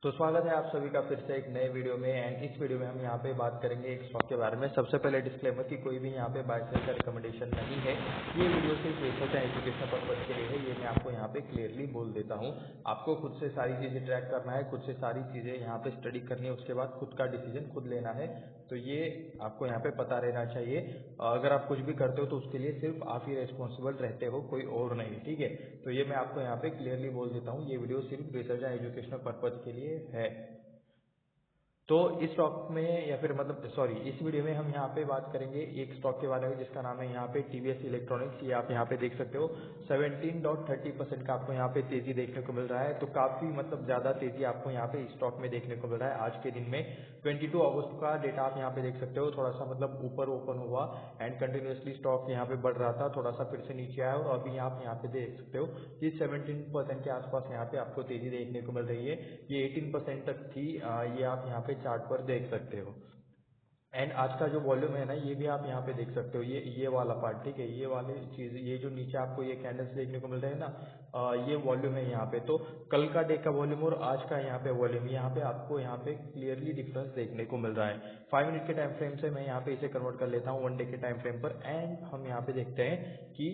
तो स्वागत है आप सभी का फिर से एक नए वीडियो में। एंड इस वीडियो में हम यहाँ पे बात करेंगे एक स्टॉक के बारे में। सबसे पहले डिस्क्लेमर कि कोई भी यहाँ पे बाय सेल का रिकमेंडेशन नहीं है। ये वीडियो सिर्फ रिसर्च एंड एजुकेशनल पर्पज के लिए है, ये मैं आपको यहाँ पे क्लियरली बोल देता हूँ। आपको खुद से सारी चीज़ें ट्रैक करना है, खुद से सारी चीज़ें यहाँ पे स्टडी करनी है, उसके बाद खुद का डिसीजन खुद लेना है। तो ये आपको यहाँ पे पता रहना चाहिए। अगर आप कुछ भी करते हो तो उसके लिए सिर्फ आप ही रेस्पॉन्सिबल रहते हो, कोई और नहीं, ठीक है। तो ये मैं आपको यहाँ पे क्लियरली बोल देता हूँ, ये वीडियो सिर्फ रिसर्च एंड एजुकेशनल पर्पज के लिए है। तो इस स्टॉक में या फिर मतलब सॉरी इस वीडियो में हम यहाँ पे बात करेंगे एक स्टॉक के बारे में जिसका नाम है यहाँ पे टीवीएस इलेक्ट्रॉनिक्स। ये आप यहाँ पे देख सकते हो 17.30% का आपको यहाँ पे तेजी देखने को मिल रहा है। तो काफी मतलब ज्यादा तेजी आपको यहाँ पे इस स्टॉक में देखने को मिल रहा है आज के दिन में। 22 अगस्त का डेटा आप यहाँ पे देख सकते हो, थोड़ा सा मतलब ऊपर ओपन हुआ एंड कंटिन्यूसली स्टॉक यहाँ पे बढ़ रहा था, थोड़ा सा फिर से नीचे आया और अभी आप यहाँ पे देख सकते हो कि 17% के आसपास यहाँ पे आपको तेजी देखने को मिल रही है। ये 18% तक थी, ये आप यहाँ पे चार्ट पर देख सकते हो। एंड आज का जो वॉल्यूम है ना, ये भी आप यहाँ पे देख सकते हो, ये वाला पार्ट, ठीक है। ये वाली चीज, ये जो नीचे आपको ये कैंडल्स देखने को मिल रहे हैं ना, ये वॉल्यूम है यहाँ पे। तो कल का डे का वॉल्यूम और आज का यहाँ पे वॉल्यूम, यहाँ पे आपको यहाँ पे क्लियरली डिफरेंस देखने को मिल रहा है। 5 मिनट के टाइम फ्रेम से मैं यहाँ पे इसे कन्वर्ट कर लेता हूँ 1 डे के टाइम फ्रेम पर। एंड हम यहाँ पे देखते हैं कि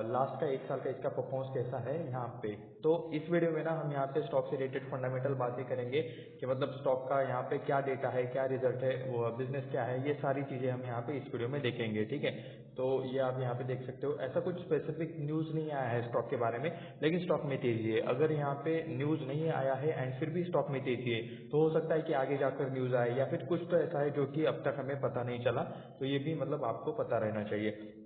लास्ट का 1 साल का इसका परफॉर्मेंस कैसा है यहाँ पे। तो इस वीडियो में ना हम यहाँ पे स्टॉक से रिलेटेड फंडामेंटल बातें करेंगे कि मतलब स्टॉक का यहाँ पे क्या डेटा है, क्या रिजल्ट है, वो बिजनेस क्या है, ये सारी चीजें हम यहाँ पे इस वीडियो में देखेंगे, ठीक है। तो ये आप यहाँ पे देख सकते हो, ऐसा कुछ स्पेसिफिक न्यूज नहीं आया है स्टॉक के बारे में, लेकिन स्टॉक में तेजी है। अगर यहाँ पे न्यूज नहीं आया है एंड फिर भी स्टॉक में तेजी है तो हो सकता है कि आगे जाकर न्यूज आए या फिर कुछ तो ऐसा है जो कि अब तक हमें पता नहीं चला। तो ये भी मतलब आपको पता रहना चाहिए।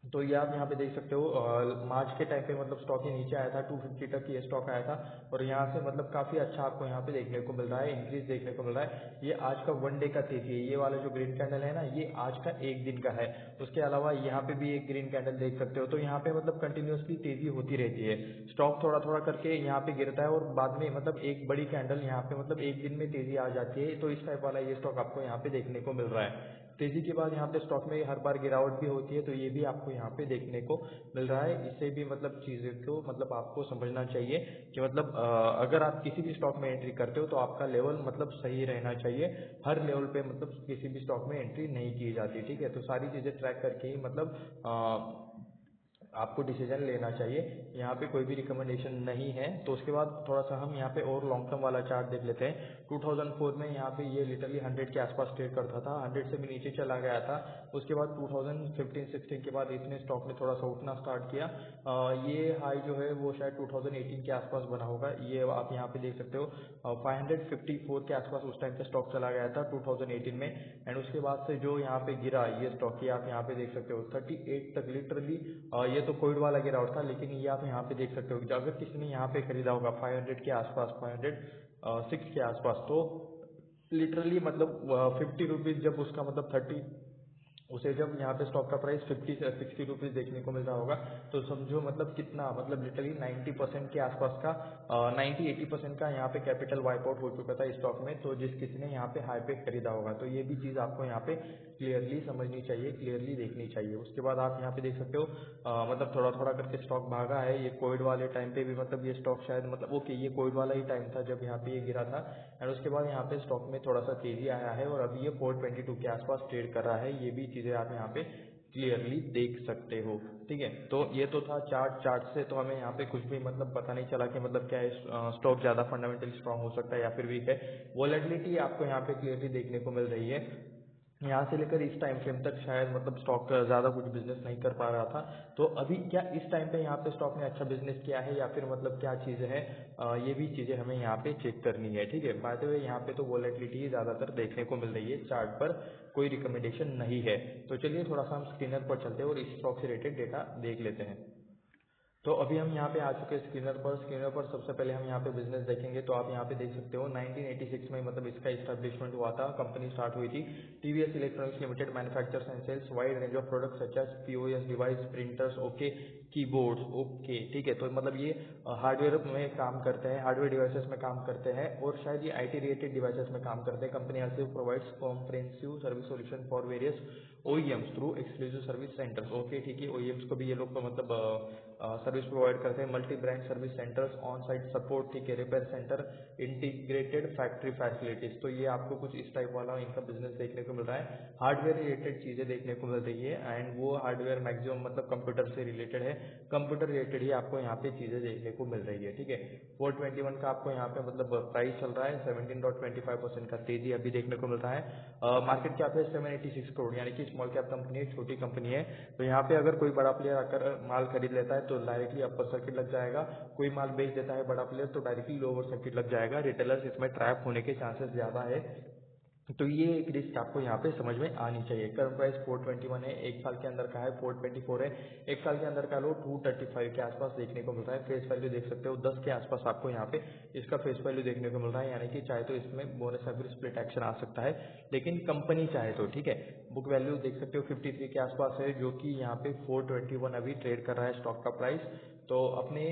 तो ये आप यहाँ पे देख सकते हो, मार्च के टाइम पे मतलब स्टॉक ही नीचे आया था, 250 तक ये स्टॉक आया था और यहाँ से मतलब काफी अच्छा आपको यहाँ पे देखने को मिल रहा है, इंक्रीज देखने को मिल रहा है। ये आज का 1 डे का तेजी है, ये वाला जो ग्रीन कैंडल है ना, ये आज का 1 दिन का है। उसके अलावा यहाँ पे भी एक ग्रीन कैंडल देख सकते हो। तो यहाँ पे मतलब कंटिन्यूसली तेजी होती रहती है, स्टॉक थोड़ा थोड़ा करके यहाँ पे गिरता है और बाद में मतलब एक बड़ी कैंडल यहाँ पे मतलब एक दिन में तेजी आ जाती है। तो इस टाइप वाला ये स्टॉक आपको यहाँ पे देखने को मिल रहा है। तेजी के बाद यहाँ पे स्टॉक में हर बार गिरावट भी होती है, तो ये भी आपको यहाँ पे देखने को मिल रहा है। इससे भी मतलब चीजें को मतलब आपको समझना चाहिए कि मतलब अगर आप किसी भी स्टॉक में एंट्री करते हो तो आपका लेवल मतलब सही रहना चाहिए। हर लेवल पे मतलब किसी भी स्टॉक में एंट्री नहीं की जाती, ठीक है। तो सारी चीजें ट्रैक करके ही मतलब आपको डिसीजन लेना चाहिए। यहाँ पे कोई भी रिकमेंडेशन नहीं है। तो उसके बाद थोड़ा सा हम यहाँ पे और लॉन्ग टर्म वाला चार्ट देख लेते हैं। 2004 में यहाँ पे ये लिटरली 100 के आसपास ट्रेड करता था, 100 से भी नीचे चला गया था। उसके बाद 2015-16 के बाद इसने स्टॉक ने थोड़ा सा उठना स्टार्ट किया। ये हाई जो है वो शायद 2018 के आसपास बना होगा, ये आप यहाँ पे देख सकते हो। 554 के आसपास उस टाइम पे स्टॉक चला गया था 2018 में। एंड उसके बाद से जो यहाँ पे गिरा ये स्टॉक, की आप यहाँ पे देख सकते हो 38 तक लिटरली। ये तो कोविड वाला गिरावट था, लेकिन ये आप यहाँ पे देख सकते हो कि अगर किसी ने यहाँ पे खरीदा होगा 500 के आसपास, 506 के आसपास, तो लिटरली मतलब 50 रुपीज जब उसका मतलब 30, उसे जब यहाँ पे स्टॉक का प्राइस 50 से 60 रुपीज देखने को मिल रहा होगा, तो समझो मतलब कितना मतलब लिटरली 90% के आसपास का 90-80% का यहाँ पे कैपिटल वाइप आउट हो चुका था स्टॉक में। तो जिस किसी ने यहाँ पे हाई पे खरीदा होगा, तो ये भी चीज आपको यहाँ पे क्लियरली समझनी चाहिए, क्लियरली देखनी चाहिए। उसके बाद आप यहाँ पे देख सकते हो मतलब थोड़ा थोड़ा करके स्टॉक भागा है। ये कोविड वाले टाइम पे भी मतलब ये स्टॉक शायद मतलब ओके ये कोविड वाला ही टाइम था जब यहाँ पे ये गिरा था। एंड उसके बाद यहाँ पे स्टॉक में थोड़ा सा तेजी आया है और अभी ये 422 के आसपास ट्रेड कर रहा है। ये भी चीजें आप यहाँ पे क्लियरली देख सकते हो, ठीक है। तो ये तो था चार्ट से तो हमें यहाँ पे कुछ भी मतलब पता नहीं चला कि मतलब क्या स्टॉक ज्यादा फंडामेंटली स्ट्रांग हो सकता है या फिर वीक है। वोलेटिलिटी आपको यहाँ पे क्लियरली देखने को मिल रही है। यहाँ से लेकर इस टाइम फ्रेम तक शायद मतलब स्टॉक ज्यादा कुछ बिजनेस नहीं कर पा रहा था। तो अभी क्या इस टाइम पे यहाँ पे स्टॉक ने अच्छा बिजनेस किया है या फिर मतलब क्या चीजें हैं, ये भी चीजें हमें यहाँ पे चेक करनी है, ठीक है। बाय द वे यहाँ पे तो वोलेटिलिटी ज्यादातर देखने को मिल रही है चार्ट पर, कोई रिकमेंडेशन नहीं है। तो चलिए थोड़ा सा हम स्क्रीनर पर चलते हैं और इस स्टॉक से रिलेटेड डेटा देख लेते हैं। तो अभी हम यहाँ पे आ चुके हैं स्क्रीनर पर सबसे पहले हम यहाँ पे बिजनेस देखेंगे। तो आप यहाँ पे देख सकते हो 1986 में मतलब इसका इस्टेब्लिशमेंट हुआ था, कंपनी स्टार्ट हुई थी। TVS electronics limited manufactures and sales wide range of products such as POS device, printers, okay, keyboards, okay ठीक है। तो मतलब ये हार्डवेयर में काम करते हैं, हार्डवेयर डिवाइसेस में काम करते हैं और शायद ये IT रिलेटेड डिवाइसेस में काम करते हैं। Company also provides comprehensive service solution for various OEMs through exclusive service centres, okay ठीक है। OEMs को भी ये लोग मतलब सर्विस प्रोवाइड करते हैं। Multi brand service centres, on site support, ठीक है, repair centre, integrated factory facilities. तो ये आपको कुछ इस टाइप वाला इनका बिजनेस देखने को मिल रहा है। हार्डवेयर रिलेटेड चीजें देखने को मिल रही है एंड वो हार्डवेयर मैक्सिमम मतलब कंप्यूटर से रिलेटेड है, कंप्यूटर रिलेटेड ही आपको यहाँ पे चीजें देखने को मिल रही है, ठीक है। 421 का आपको यहाँ पे मतलब प्राइस चल रहा है, 17.25% का तेजी अभी देखने को मिल रहा है। मार्केट कैप है 786 करोड़, यानी कि स्मॉल कैप कंपनी है, छोटी कंपनी है। तो यहाँ पे अगर कोई बड़ा प्लेयर आकर माल खरीद लेता है तो डायरेक्टली अपर सर्किट लग जाएगा, कोई माल बेच देता है बड़ा प्लेयर तो डायरेक्टली लोअर सर्किट लग जाएगा। रिटेलर्स इसमें ट्रैप होने के चांसेस ज्यादा है, तो ये एक रिस्क आपको यहाँ पे समझ में आनी चाहिए। करंट प्राइस 421 है, एक साल के अंदर का है 424 है, एक साल के अंदर का लो 235 के आसपास देखने को मिल रहा है। फेस वैल्यू देख सकते हो 10 के आसपास आपको यहाँ पे इसका फेस वैल्यू देखने को मिल रहा है, यानी कि चाहे तो इसमें बोनस या फिर स्प्लिट एक्शन आ सकता है, लेकिन कंपनी चाहे तो, ठीक है। बुक वैल्यू देख सकते हो 53 के आसपास है, जो कि यहाँ पे 421 अभी ट्रेड कर रहा है स्टॉक का प्राइस। तो अपने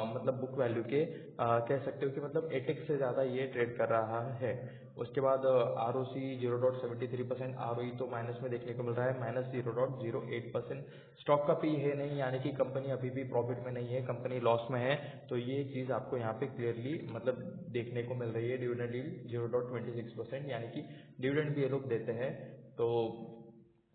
मतलब बुक वैल्यू के कह सकते हो कि मतलब 8x से ज़्यादा ये ट्रेड कर रहा है। उसके बाद ROC 0.73%, ROE तो माइनस में देखने को मिल रहा है, -0.08%। स्टॉक का पी है नहीं, यानी कि कंपनी अभी भी प्रॉफिट में नहीं है, कंपनी लॉस में है। तो ये चीज़ आपको यहाँ पे क्लियरली मतलब देखने को मिल रही है। डिविडेंड यील्ड 0.26%, यानी कि डिविडेंड भी ये लोग देते हैं। तो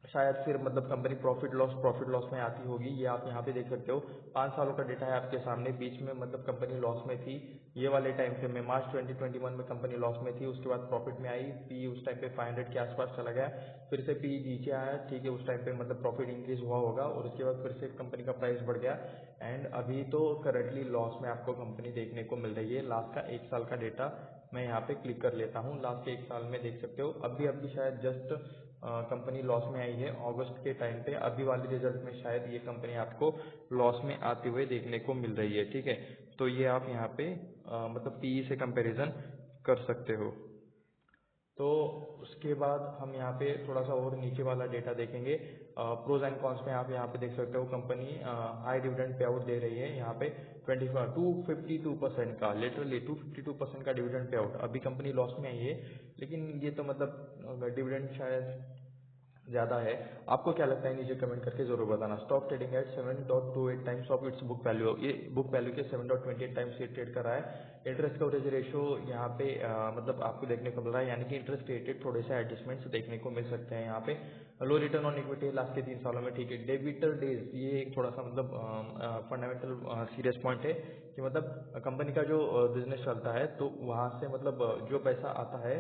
शायद फिर मतलब कंपनी प्रॉफिट लॉस में आती होगी, ये आप यहाँ पे देख सकते हो। 5 सालों का डेटा है आपके सामने, बीच में मतलब कंपनी लॉस में थी, ये वाले टाइम फ्रेम में मार्च 2021 में कंपनी लॉस में थी, उसके बाद प्रॉफिट में आई। पी उस टाइम पे 500 के आसपास चला गया, फिर से पी नीचे आया, ठीक है, उस टाइम पे मतलब प्रॉफिट इंक्रीज हुआ होगा और उसके बाद फिर से कंपनी का प्राइस बढ़ गया एंड अभी तो करंटली लॉस में आपको कंपनी देखने को मिल रही है। लास्ट का 1 साल का डेटा मैं यहाँ पे क्लिक कर लेता हूँ, लास्ट के 1 साल में देख सकते हो अभी शायद जस्ट कंपनी लॉस में आई है अगस्त के टाइम पे। अभी वाले रिजल्ट में शायद ये कंपनी आपको लॉस में आते हुए देखने को मिल रही है, ठीक है। तो ये आप यहाँ पे मतलब PE से कंपैरिजन कर सकते हो। तो उसके बाद हम यहाँ पे थोड़ा सा और नीचे वाला डेटा देखेंगे। प्रोज एंड कॉन्स में आप यहाँ पे देख सकते हो company high dividend pay out दे रही है, यहाँ पे 252% का, लिटरली 252% का डिविडेंड पे आउट। अभी कंपनी लॉस में आई है, लेकिन ये तो मतलब डिविडेंड शायद ज़्यादा है। आपको क्या लगता है नीचे कमेंट करके जरूर बताना। Stock trading at 7.28 times of its book value, ये बुक वैल्यू के 7.28 टाइम्स ये ट्रेड कर रहा है। इंटरेस्ट कवरेज रेशो यहाँ पे मतलब आपको देखने को मिल रहा है, यानी कि इंटरेस्ट रेटेड थोड़े से एडजस्टमेंट्स देखने को मिल सकते हैं यहाँ पे। लो रिटर्न ऑन इक्विटी लास्ट के 3 सालों में, ठीक है। डेबिटर डेज, ये एक थोड़ा सा मतलब फंडामेंटल सीरियस पॉइंट है कि मतलब कंपनी का जो बिजनेस चलता है तो वहाँ से मतलब जो पैसा आता है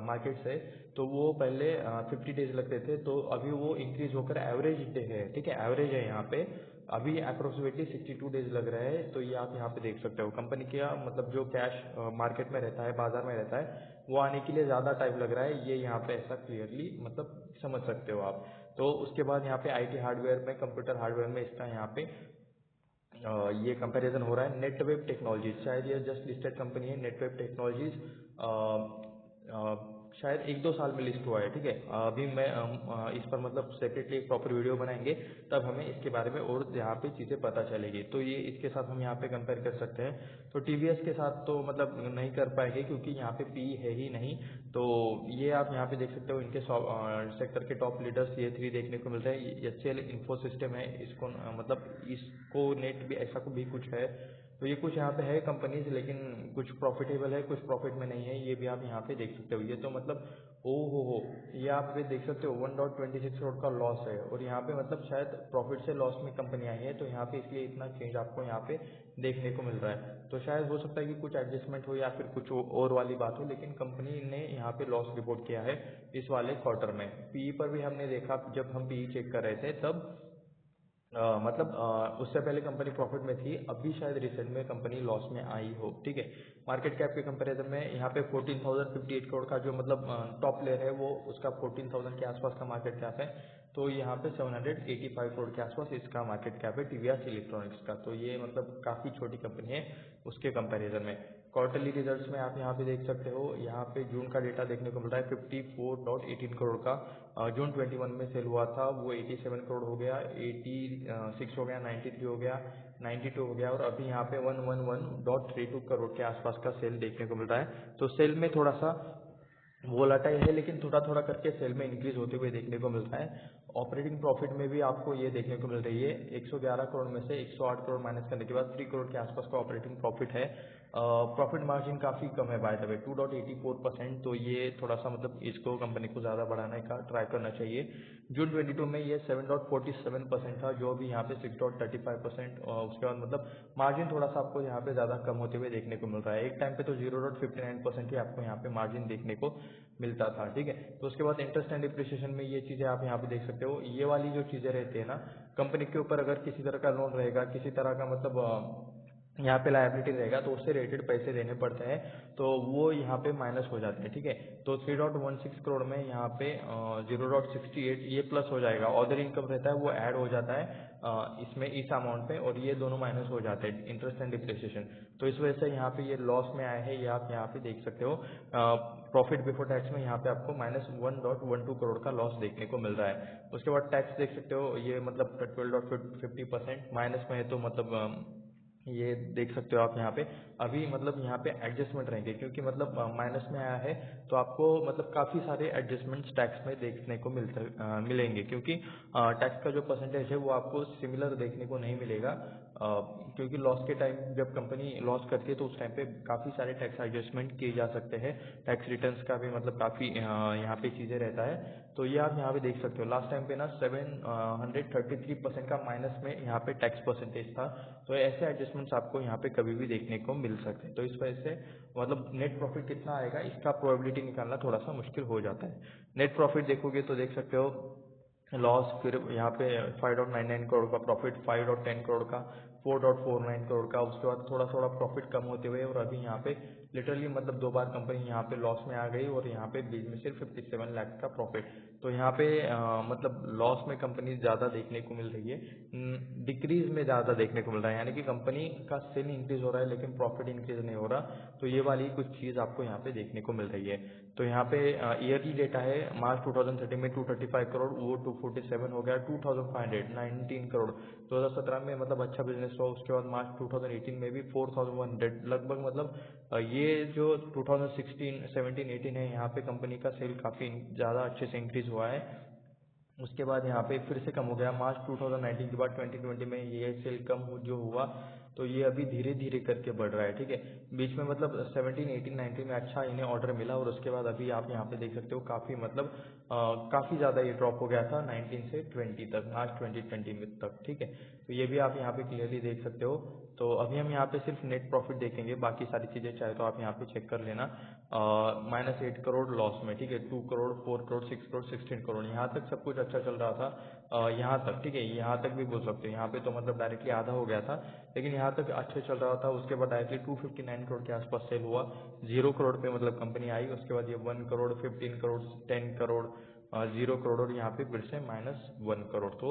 मार्केट से, तो वो पहले 50 डेज लगते थे, तो अभी वो इंक्रीज होकर एवरेज डे है, ठीक है, एवरेज है यहाँ पे अभी अप्रोक्सीमेटली 62 डेज लग रहा है। तो ये आप यहाँ पे देख सकते हो कंपनी का मतलब जो कैश मार्केट में रहता है, बाजार में रहता है, वो आने के लिए ज़्यादा टाइम लग रहा है, ये यहाँ पे ऐसा क्लियरली मतलब समझ सकते हो आप। तो उसके बाद यहाँ पे IT हार्डवेयर में, कंप्यूटर हार्डवेयर में इसका यहाँ पे ये कंपैरिजन हो रहा है। नेटवेब टेक्नोलॉजीज, शायद ये जस्ट लिस्टेड कंपनी है, नेटवेब टेक्नोलॉजीज शायद 1-2 साल में लिस्ट हुआ है, ठीक है। अभी मैं इस पर मतलब सेपरेटली एक प्रॉपर वीडियो बनाएंगे, तब हमें इसके बारे में और यहाँ पे चीज़ें पता चलेगी। तो ये इसके साथ हम यहाँ पे कंपेयर कर सकते हैं। तो TVS के साथ तो मतलब नहीं कर पाएंगे क्योंकि यहाँ पे पी है ही नहीं। तो ये आप यहाँ पे देख सकते हो इनके सेक्टर के टॉप लीडर्स ये 3 देखने को मिल रहे हैं। HCL इन्फोसिस्टम है, इसको मतलब इसको नेट भी ऐसा भी कुछ है। तो ये कुछ यहाँ पे है कंपनीज, लेकिन कुछ प्रॉफिटेबल है, कुछ प्रॉफिट में नहीं है, ये भी आप यहाँ पे देख सकते हो। ये तो मतलब ओ हो, ये आप पे देख सकते हो 1.26 करोड़ का लॉस है और यहाँ पे मतलब शायद प्रॉफिट से लॉस में कंपनी आई है, तो यहाँ पे इसलिए इतना चेंज आपको यहाँ पे देखने को मिल रहा है। तो शायद हो सकता है कि कुछ एडजस्टमेंट हो या फिर कुछ और वाली बात हो, लेकिन कंपनी ने यहाँ पे लॉस रिपोर्ट किया है इस वाले क्वार्टर में। PE पर भी हमने देखा, जब हम PE चेक कर रहे थे तब मतलब उससे पहले कंपनी प्रॉफिट में थी, अभी शायद रिसेंट में कंपनी लॉस में आई हो, ठीक है। मार्केट कैप के कंपैरिजन में यहाँ पे 14,058 करोड़ का जो मतलब टॉप प्लेयर है वो, उसका 14,000 के आसपास का मार्केट कैप है। तो यहाँ पे 785 करोड़ के आसपास इसका मार्केट कैप है TVS इलेक्ट्रॉनिक्स का। तो ये मतलब काफ़ी छोटी कंपनी है उसके कंपैरिजन में। क्वार्टरली रिजल्ट्स में आप यहाँ पे देख सकते हो, यहाँ पे जून का डेटा देखने को मिल रहा है 54.18 करोड़ का। जून 21 में सेल हुआ था वो 87 करोड़ हो गया, 86 हो गया, 93 हो गया, 92 हो गया और अभी यहाँ पे 111.32 करोड़ के आसपास का सेल देखने को मिल रहा है। तो सेल में थोड़ा सा वोलाटाइल है, लेकिन थोड़ा थोड़ा करके सेल में इंक्रीज होते हुए देखने को मिल रहा है। ऑपरेटिंग प्रॉफिट में भी आपको ये देखने को मिल रही है, 111 करोड़ में से 108 करोड़ माइनस करने के बाद 3 करोड़ के आसपास का ऑपरेटिंग प्रॉफिट है। प्रॉफिट मार्जिन काफ़ी कम है बाय द वे, 2.84%। तो ये थोड़ा सा मतलब इसको कंपनी को ज़्यादा बढ़ाने का ट्राई करना चाहिए। जून 22 में ये 7.47% था, जो अभी यहाँ पे 6.35%। उसके बाद मतलब मार्जिन थोड़ा सा आपको यहाँ पे ज़्यादा कम होते हुए देखने को मिल रहा है। एक टाइम पे तो 0.59% ही आपको यहाँ पे मार्जिन देखने को मिलता था, ठीक है। तो उसके बाद इंटरेस्ट एंड डिप्रिसिएशन में ये चीज़ें आप यहाँ पे देख सकते हो। ये वाली जो चीज़ें रहती है ना, कंपनी के ऊपर अगर किसी तरह का लोन रहेगा, किसी तरह का मतलब यहाँ पे लायबिलिटी रहेगा, तो उससे रिलेटेड पैसे देने पड़ते हैं, तो वो यहाँ पे माइनस हो जाते हैं, ठीक है। तो 3.16 करोड़ में यहाँ पे 0.68 ये प्लस हो जाएगा। अदर इनकम रहता है वो ऐड हो जाता है इसमें इस अमाउंट पे, और ये दोनों माइनस हो जाते हैं, इंटरेस्ट एंड डिप्रिसिएशन। तो इस वजह से यहाँ पे ये लॉस में आए हैं, ये आप यहाँ पे देख सकते हो। प्रॉफिट बिफोर टैक्स में यहाँ पे आपको -1.12 करोड़ का लॉस देखने को मिल रहा है। उसके बाद टैक्स देख सकते हो, ये मतलब 12.50% माइनस में है, तो मतलब ये देख सकते हो आप यहाँ पे। अभी मतलब यहाँ पे एडजस्टमेंट रहेंगे, क्योंकि मतलब माइनस में आया है, तो आपको मतलब काफ़ी सारे एडजस्टमेंट्स टैक्स में देखने को मिलेंगे, क्योंकि टैक्स का जो परसेंटेज है वो आपको सिमिलर देखने को नहीं मिलेगा। क्योंकि लॉस के टाइम जब कंपनी लॉस करती है, तो उस टाइम पे काफ़ी सारे टैक्स एडजस्टमेंट किए जा सकते हैं। टैक्स रिटर्न्स का भी मतलब काफ़ी यहाँ पे चीज़ें रहता है। तो ये आप यहाँ पे देख सकते हो, लास्ट टाइम पे ना 733% का माइनस में यहाँ पे टैक्स परसेंटेज था। तो ऐसे एडजस्टमेंट्स आपको यहाँ पे कभी भी देखने को मिल सकते हैं। तो इस वजह से मतलब नेट प्रॉफिट कितना आएगा इसका प्रोबेबिलिटी निकालना थोड़ा सा मुश्किल हो जाता है। नेट प्रॉफिट देखोगे तो देख सकते हो लॉस, फिर यहाँ पे 5.99 करोड़ का प्रॉफिट, 5.10 करोड़ का, 4.49 करोड़ का। उसके बाद थोड़ा थोड़ा प्रॉफिट कम होते हुए, और अभी यहाँ पे लिटरली मतलब 2 बार कंपनी यहाँ पे लॉस में आ गई, और यहाँ पे बीच में सिर्फ 57 लाख का प्रॉफिट। तो यहाँ पे मतलब लॉस में कंपनी ज़्यादा देखने को मिल रही है, डिक्रीज में ज़्यादा देखने को मिल रहा है, यानी कि कंपनी का सेल इंक्रीज हो रहा है लेकिन प्रॉफिट इंक्रीज नहीं हो रहा। तो ये वाली कुछ चीज़ आपको यहाँ पे देखने को मिल रही है। तो यहाँ पे ईयरली डेटा है, मार्च 2013 में 235 करोड़, वो 247 हो गया, 2519 करोड़ 2017 में मतलब अच्छा बिजनेस हुआ। उसके बाद मार्च 2018 में भी 4100 लगभग, मतलब ये जो 2016 17 18 है, यहाँ पे कंपनी का सेल काफ़ी ज़्यादा अच्छे से इंक्रीज हुआ है। उसके बाद यहाँ पे फिर से कम हो गया, मार्च 2019 के बाद 2020 में ये सेल कम जो हुआ, तो ये अभी धीरे धीरे करके बढ़ रहा है, ठीक है। बीच में मतलब 17 18 19 में अच्छा इन्हें ऑर्डर मिला, और उसके बाद अभी आप यहाँ पे देख सकते हो काफ़ी मतलब काफ़ी ज़्यादा ये ड्रॉप हो गया था 19 से 20 तक, मार्च 2020 में तक, ठीक है। तो ये भी आप यहाँ पे क्लियरली देख सकते हो। तो अभी हम यहाँ पे सिर्फ नेट प्रॉफिट देखेंगे, बाकी सारी चीज़ें चाहे तो आप यहाँ पे चेक कर लेना। -8 करोड़ लॉस में, ठीक है, 2 करोड़, 4 करोड़, 6 करोड़, 16 करोड़, यहाँ तक सब कुछ अच्छा चल रहा था। यहाँ तक, ठीक है, यहाँ तक भी बोल सकते हो, यहाँ पे तो मतलब डायरेक्टली आधा हो गया था, लेकिन यहाँ तक अच्छा चल रहा था। उसके बाद डायरेक्टली 259 करोड़ के आसपास सेल हुआ, 0 करोड़ पे मतलब कंपनी आई। उसके बाद ये 1 करोड़, 15 करोड़, 10 करोड़, 0 करोड़, और यहाँ पे फिर से -1 करोड़। तो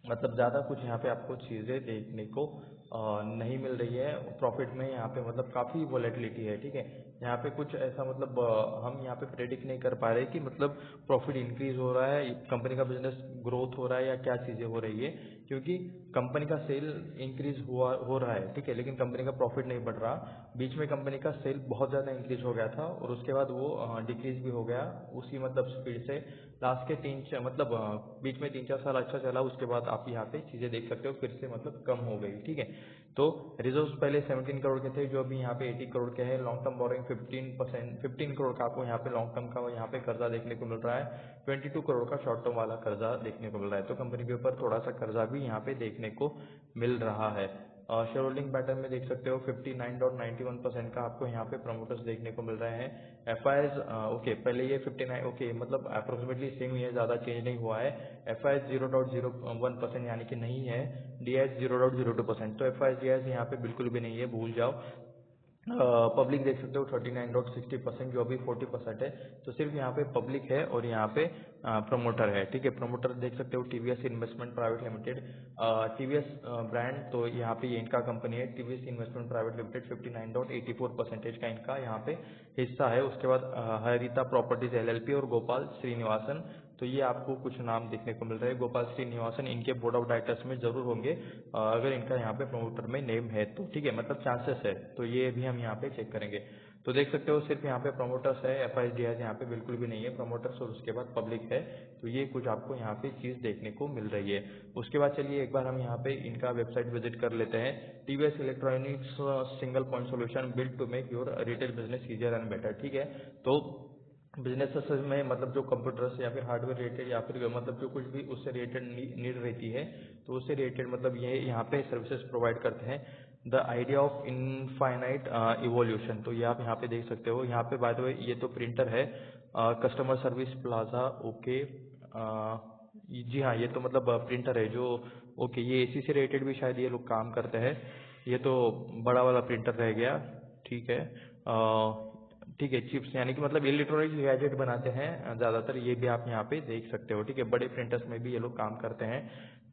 मतलब ज़्यादा कुछ यहाँ पे आपको चीज़ें देखने को नहीं मिल रही है प्रॉफिट में। यहाँ पे मतलब काफ़ी वॉलेटिलिटी है, ठीक है। यहाँ पे कुछ ऐसा मतलब हम यहाँ पे प्रेडिक्ट नहीं कर पा रहे कि मतलब प्रॉफिट इंक्रीज हो रहा है, कंपनी का बिजनेस ग्रोथ हो रहा है, या क्या चीज़ें हो रही है, क्योंकि कंपनी का सेल इंक्रीज हो रहा है, ठीक है, लेकिन कंपनी का प्रॉफिट नहीं बढ़ रहा। बीच में कंपनी का सेल बहुत ज़्यादा इंक्रीज हो गया था, और उसके बाद वो डिक्रीज भी हो गया उसी मतलब स्पीड से। लास्ट के मतलब बीच में 3 4 साल अच्छा चला, उसके बाद आप यहाँ पे चीज़ें देख सकते हो फिर से मतलब कम हो गई, ठीक है। तो रिजर्व्स पहले 17 करोड़ के थे, जो अभी यहाँ पे 80 करोड़ के हैं। लॉन्ग टर्म बोरिंग 15 करोड़ का आपको यहाँ पे लॉन्ग टर्म का यहाँ पे कर्जा देखने को मिल रहा है। 22 करोड़ का शॉर्ट टर्म वाला कर्जा देखने को मिल रहा है। तो कंपनी के ऊपर थोड़ा सा कर्जा भी यहाँ पे देखने को मिल रहा है। शेयर होल्डिंग पैटर्न में देख सकते हो 59.91% का आपको यहाँ पे प्रमोटर्स देखने को मिल रहे हैं। FIs ओके, पहले ये 59 ओके मतलब अप्रोक्सीमेटली सेम ही है, ज़्यादा चेंज नहीं हुआ है। FIs 0.01% यानी कि नहीं है। DIs 0.02%, तो FIs DIs यहाँ पे बिल्कुल भी नहीं है, भूल जाओ। पब्लिक देख सकते हो 39.60%, जो अभी 40% है। तो सिर्फ यहाँ पे पब्लिक है और यहाँ पे प्रमोटर है, ठीक है। प्रमोटर देख सकते हो TVS investment private limited, TVS brand, तो यहाँ पे ये इनका कंपनी है टीवीएस इन्वेस्टमेंट प्राइवेट लिमिटेड। 59.84% का इनका यहाँ पे हिस्सा है। उसके बाद हरिता प्रॉपर्टीज एलएलपी और गोपाल श्रीनिवासन, तो ये आपको कुछ नाम देखने को मिल रहे हैं। गोपाल श्रीनिवासन इनके बोर्ड ऑफ डायरेक्टर्स में जरूर होंगे, अगर इनका यहाँ पे प्रमोटर में नेम है तो, ठीक है, मतलब चांसेस है, तो ये भी हम यहाँ पे चेक करेंगे। तो देख सकते हो सिर्फ यहाँ पे प्रमोटर्स है, एफआईडीआई यहाँ पे बिल्कुल भी नहीं है, प्रमोटर्स और उसके बाद पब्लिक है। तो ये कुछ आपको यहाँ पे चीज देखने को मिल रही है। उसके बाद चलिए एक बार हम यहाँ पे इनका वेबसाइट विजिट कर लेते हैं। TVS electronics single point solution build to make your retail business easier and better, ठीक है। तो बिजनेस में मतलब जो कंप्यूटर्स या फिर हार्डवेयर रिलेटेड या फिर मतलब जो कुछ भी उससे रिलेटेड नीड रहती है, तो उससे रिलेटेड मतलब ये यहाँ पे सर्विसेज प्रोवाइड करते हैं। The idea of infinite evolution, तो ये आप यहाँ पे देख सकते हो। यहाँ पे बाय द वे ये तो प्रिंटर है, कस्टमर सर्विस प्लाजा, ओके। जी हाँ, ये तो मतलब प्रिंटर है जो, ओके, ये एसी से रिलेटेड भी शायद ये लोग काम करते हैं। ये तो बड़ा वाला प्रिंटर रह गया, ठीक है। ठीक है, चिप्स यानी कि मतलब इलेक्ट्रॉनिक्स गैजेट बनाते हैं ज़्यादातर, ये भी आप यहाँ पे देख सकते हो, ठीक है। बड़े प्रिंटर्स में भी ये लोग काम करते हैं।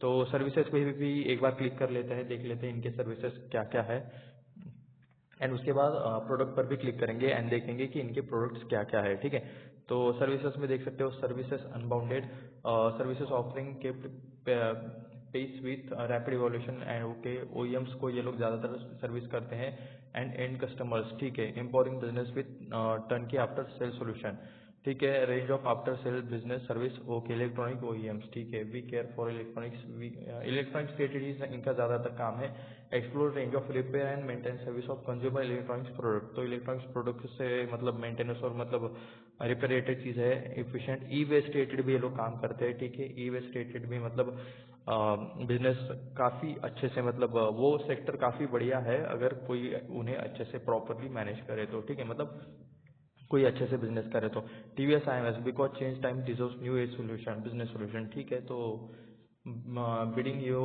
तो सर्विसेज पे भी एक बार क्लिक कर लेते हैं, देख लेते हैं इनके सर्विसेज क्या क्या है। एंड उसके बाद प्रोडक्ट पर भी क्लिक करेंगे एंड देखेंगे कि इनके प्रोडक्ट्स क्या क्या है, ठीक है। तो सर्विसेज में देख सकते हो services unbounded, services offering kept pace with rapid evolution and okay. OEMs को ये लोग ज़्यादातर सर्विस करते हैं एंड एंड कस्टमर्स, ठीक है। Empowering business with turnkey after sale solution, ठीक है। Range of after sale business service, okay. Electronic OEMs, ठीक है। We care for electronics, electronics related इनका ज़्यादातर काम है। Explore range of repair and maintenance service of consumer electronics product, तो electronics product से मतलब मेंटेनेंस और मतलब रिपेयर रिलेटेड चीज़ है। एफिशिएंट ई वेस्ट रिलेटेड भी ये लोग काम करते हैं, ठीक है। ई वेस्ट रिलेटेड भी मतलब बिजनेस काफ़ी अच्छे से, मतलब वो सेक्टर काफ़ी बढ़िया है अगर कोई उन्हें अच्छे से प्रॉपरली मैनेज करे तो, ठीक है। मतलब कोई अच्छे से बिजनेस करे तो। TVS IMS because change time deserves new age solution, business solution, ठीक है। तो bidding you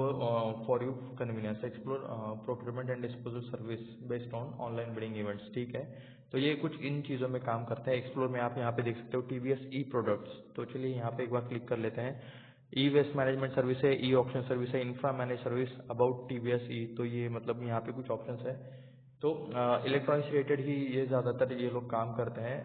for you convenience, explore procurement and disposal service based on online bidding events, ठीक है। तो ये कुछ इन चीज़ों में काम करता है। एक्सप्लोर में आप यहाँ पे देख सकते हो टीवीएस ई प्रोडक्ट्स, तो चलिए यहाँ पे एक बार क्लिक कर लेते हैं। ई वेस्ट मैनेजमेंट सर्विस है, ई ऑप्शन सर्विस है, infra manage service, about TVS E, तो ये मतलब यहाँ पे कुछ ऑप्शंस है। तो इलेक्ट्रॉनिक्स रिलेटेड ही ये ज़्यादातर ये लोग काम करते हैं।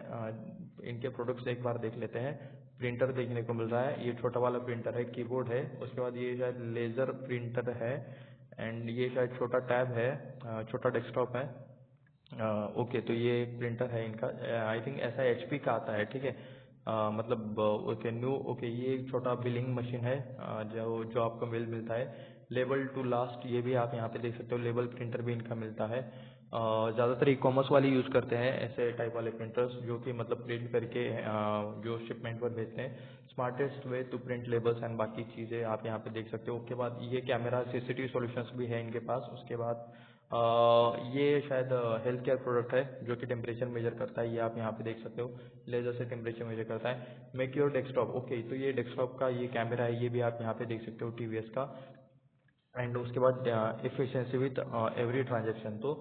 इनके प्रोडक्ट्स एक बार देख लेते हैं। प्रिंटर देखने को मिल रहा है, ये छोटा वाला प्रिंटर है, कीबोर्ड है। उसके बाद ये शायद लेज़र प्रिंटर है एंड ये शायद छोटा टैब है, छोटा डेस्कटॉप है। ओके, तो ये एक प्रिंटर है इनका, आई थिंक ऐसा एचपी का आता है, ठीक है। मतलब ओके न्यू, ओके, ये एक छोटा बिलिंग मशीन है, जो जो आपको मिलता है। लेबल टू लास्ट, ये भी आप यहाँ पे देख सकते हो, लेबल प्रिंटर भी इनका मिलता है। ज़्यादातर ई कॉमर्स वाले यूज़ करते हैं ऐसे टाइप वाले प्रिंटर्स, जो कि मतलब प्रिंट करके जो शिपमेंट पर भेजते हैं। Smartest way to print labels and बाकी चीज़ें आप यहाँ पे देख सकते हो। उसके बाद ये कैमरा सीसीटीवी सॉल्यूशंस भी है इनके पास। उसके बाद ये शायद हेल्थ केयर प्रोडक्ट है जो कि टेम्परेचर मेजर करता है, ये आप यहाँ पे देख सकते हो, लेजर से टेम्परेचर मेजर करता है। मेक योर डेस्कटॉप, ओके, तो ये डेस्कटॉप का ये कैमरा है, ये भी आप यहाँ पे देख सकते हो टीवीएस का। एंड उसके बाद एफिशिएंसी विथ एवरी ट्रांजेक्शन, तो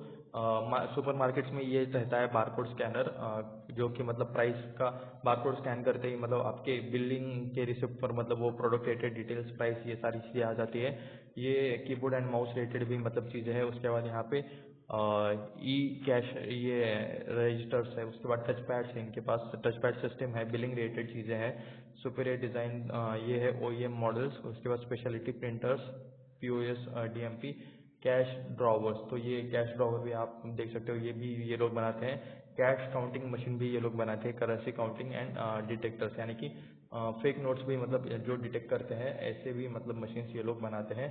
सुपर मार्केट्स में ये रहता है बारकोड स्कैनर, जो कि मतलब प्राइस का बारकोड स्कैन करते ही मतलब आपके बिलिंग के रिसिप्ट पर मतलब वो प्रोडक्ट रिलेटेड डिटेल्स, प्राइस, ये सारी चीज़ें आ जाती है। ये कीबोर्ड एंड माउस रिलेटेड भी मतलब चीज़ें हैं। उसके बाद यहाँ पे ई कैश, ये रजिस्टर्स है। उसके बाद टच पैड्स है इनके पास, टच पैड सिस्टम है, बिलिंग रिलेटेड चीज़ें हैं। सुपीरियर डिज़ाइन, ये है ओईएम मॉडल्स। उसके बाद speciality printers, POS, DMP, cash drawers, तो ये कैश ड्रॉवर भी आप देख सकते हो, ये भी ये लोग बनाते हैं। कैश काउंटिंग मशीन भी ये लोग बनाते हैं, करेंसी काउंटिंग एंड डिटेक्टर्स, यानी कि फेक नोट्स भी मतलब जो डिटेक्ट करते हैं, ऐसे भी मतलब मशीन्स ये लोग बनाते हैं।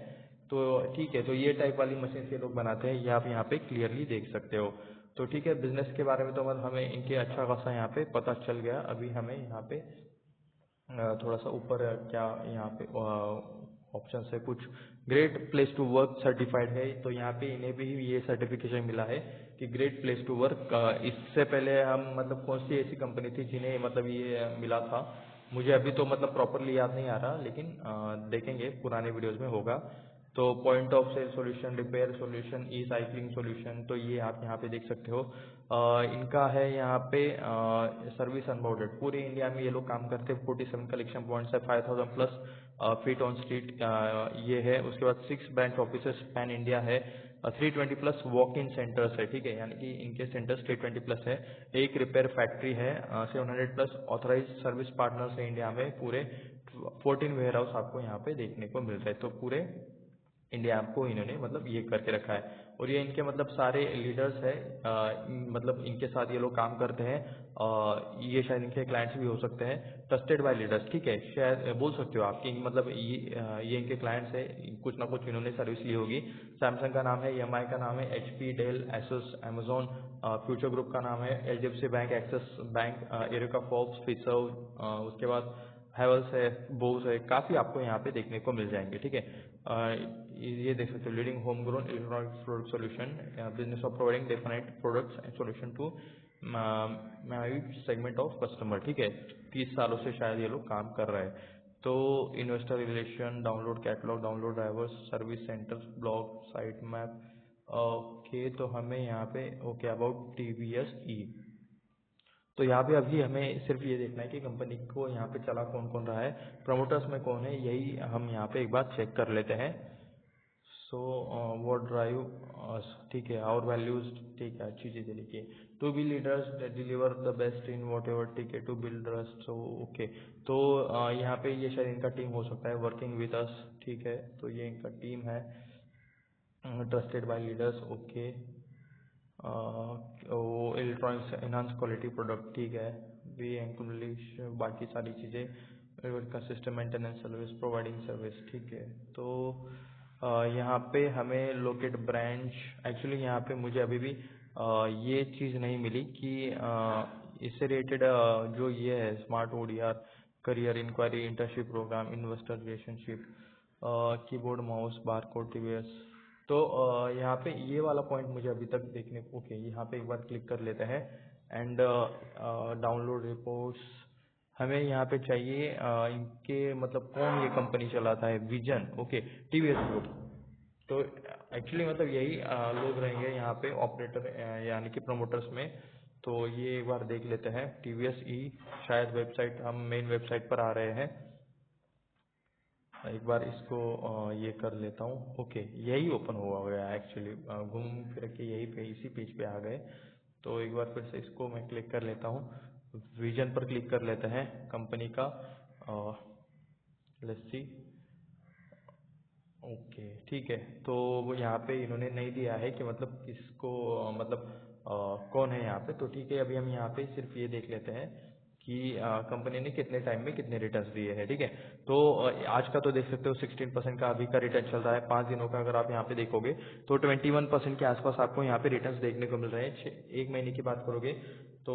तो ठीक है, तो ये टाइप वाली मशीन ये लोग बनाते हैं, ये आप यहाँ पे क्लियरली देख सकते हो। तो ठीक है, बिजनेस के बारे में तो मतलब हमें इनके अच्छा खासा यहाँ पे पता चल गया। अभी हमें यहाँ पे थोड़ा सा ऊपर क्या यहाँ पे ऑप्शन है कुछ। Great place to work certified है, तो यहाँ पे इन्हें भी ये सर्टिफिकेशन मिला है कि ग्रेट प्लेस टू वर्क। इससे पहले हम मतलब कौन सी ऐसी कंपनी थी जिन्हें मतलब ये मिला था, मुझे अभी तो मतलब प्रॉपरली याद नहीं आ रहा, लेकिन देखेंगे पुराने वीडियोस में होगा। तो point of sale solution, repair solution, e cycling solution, तो ये आप यहाँ पे देख सकते हो। इनका है यहाँ पे सर्विस अनबाउंडेड, पूरे इंडिया में ये लोग काम करते हैं। 47 कलेक्शन पॉइंट्स है, 5000 प्लस फीट ऑन स्ट्रीट ये है। उसके बाद 6 ब्रांच ऑफिसर्स पैन इंडिया है, 320 प्लस वॉक इन सेंटर्स है, ठीक है, यानी कि इनके सेंटर्स 320 प्लस है। एक रिपेयर फैक्ट्री है, 700 प्लस ऑथराइज सर्विस पार्टनर्स है इंडिया में पूरे। 14 वेयर हाउस आपको यहाँ पे देखने को मिल रहे हैं। तो पूरे इंडिया को इन्होंने मतलब ये करके रखा है। और ये इनके मतलब सारे लीडर्स है, मतलब इनके साथ ये लोग काम करते हैं। ये शायद इनके क्लाइंट्स भी हो सकते हैं, ट्रस्टेड बाय लीडर्स, ठीक है, शायद बोल सकते हो आप कि मतलब ये इनके क्लाइंट्स है, कुछ ना कुछ इन्होंने सर्विस ली होगी। सैमसंग का नाम है, EMI का नाम है, HP, Dell, Asus, Amazon, Future Group का नाम है, HDFC bank, Axis bank, Eureka Forbes, Fiserv, उसके बाद हैवल्स है, बोस है, काफ़ी आपको यहाँ पे देखने को मिल जाएंगे, ठीक है। ये देख सकते हो, leading home grown electronic product solution, business of providing definite products and solution to segment of customer, ठीक है। 30 सालों से शायद ये लोग काम कर रहे हैं। तो investor relation, download catalogue, download drivers, service centre, blog, site map, okay. तो हमें यहाँ पे ओके अबाउट TVS E, तो यहाँ पे अभी हमें सिर्फ ये देखना है कि कंपनी को यहाँ पे चला कौन कौन रहा है, प्रमोटर्स में कौन है, यही हम यहाँ पे एक बार चेक कर लेते हैं। सो व्हाट ड्राइव, ठीक है, आवर वैल्यूज, ठीक है, अच्छी चीज़ें लिखिए। To be leaders deliver the best in whatever, ठीक है, to build trust, so okay. तो यहाँ पे ये शायद इनका टीम हो सकता है, वर्किंग विद अस, ठीक है, तो ये इनका टीम है, ट्रस्टेड बाय लीडर्स, ओके। वो इलेक्ट्रॉनिक्स एनहांस क्वालिटी प्रोडक्ट, ठीक है, वी इंग्लिश, बाकी सारी चीज़ें का system maintenance service, providing service, ठीक है। तो यहाँ पे हमें लोकेट ब्रांच, एक्चुअली यहाँ पे मुझे अभी भी ये चीज़ नहीं मिली कि इससे रिलेटेड जो ये है smart ODR, career enquiry, internship program, investor relationship, keyboard, mouse, barcode, TVS, तो यहाँ पे ये वाला पॉइंट मुझे अभी तक देखने को, ओके, यहाँ पे एक बार क्लिक कर लेते हैं। एंड डाउनलोड रिपोर्ट्स, हमें यहाँ पे चाहिए इनके मतलब कौन ये कंपनी चलाता है, विजन, ओके, TVS ग्रुप। तो एक्चुअली मतलब यही लोग रहेंगे यहाँ पे ऑपरेटर, यानी कि प्रमोटर्स में। तो ये एक बार देख लेते हैं, TVS E, शायद वेबसाइट, हम मेन वेबसाइट पर आ रहे हैं। एक बार इसको ये कर लेता हूँ, ओके, यही ओपन हुआ गया एक्चुअली, घूम फिर के यही पे इसी पेज पे आ गए। तो एक बार फिर से इसको मैं क्लिक कर लेता हूँ, विजन पर क्लिक कर लेते हैं कंपनी का, लेट्स सी, ओके, ठीक है। तो वो यहाँ पे इन्होंने नहीं दिया है कि मतलब किसको मतलब कौन है यहाँ पे, तो ठीक है, अभी हम यहाँ पे सिर्फ ये देख लेते हैं कि कंपनी ने कितने टाइम में कितने रिटर्न्स दिए हैं, ठीक है। तो आज का तो देख सकते हो 16% का अभी का रिटर्न चल रहा है। 5 दिनों का अगर आप यहाँ पे देखोगे तो 21% के आसपास आपको यहाँ पे रिटर्न्स देखने को मिल रहे हैं। 1 महीने की बात करोगे तो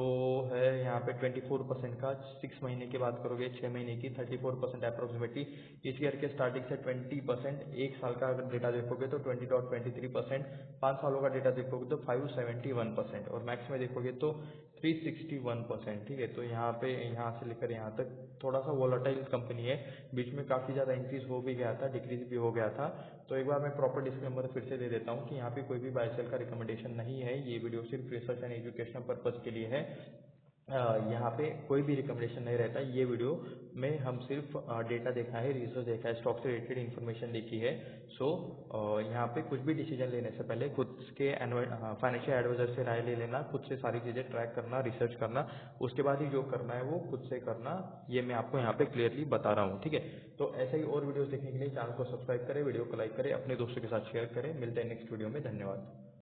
है यहाँ पे 24% का, 6 महीने की बात करोगे 6 महीने की 34% अप्रोक्सीमेटली, इस ईयर के स्टार्टिंग से 20%, 1 साल का अगर डेटा देखोगे तो 20.23%, 5 सालों का डेटा देखोगे तो 571%, और मैक्स में देखोगे तो 361%, ठीक है। तो यहाँ पे यहाँ से लेकर यहाँ तक थोड़ा सा वोलेटाइल कंपनी है, बीच में काफ़ी ज़्यादा इंक्रीज हो भी गया था, डिक्रीज भी हो गया था। तो एक बार मैं प्रॉपर डिस्क्लेमर फिर से दे देता हूँ कि यहाँ पे कोई भी बाय सेल का रिकमेंडेशन नहीं है, ये वीडियो सिर्फ रिसर्च एंड एजुकेशनल पर्पज़ के लिए है। यहाँ पे कोई भी रिकमेंडेशन नहीं रहता, ये वीडियो में हम सिर्फ डेटा देखा है, रिसर्च देखा है, स्टॉक से रिलेटेड इन्फॉर्मेशन देखी है। सो यहाँ पे कुछ भी डिसीजन लेने से पहले खुद के फाइनेंशियल एडवाइजर से राय ले लेना, खुद से सारी चीज़ें ट्रैक करना, रिसर्च करना, उसके बाद ही जो करना है वो खुद से करना, ये मैं आपको यहाँ पे क्लियरली बता रहा हूँ, ठीक है। तो ऐसे ही और वीडियोस देखने के लिए चैनल को सब्सक्राइब करें, वीडियो को लाइक करें, अपने दोस्तों के साथ शेयर करें। मिलते हैं नेक्स्ट वीडियो में, धन्यवाद।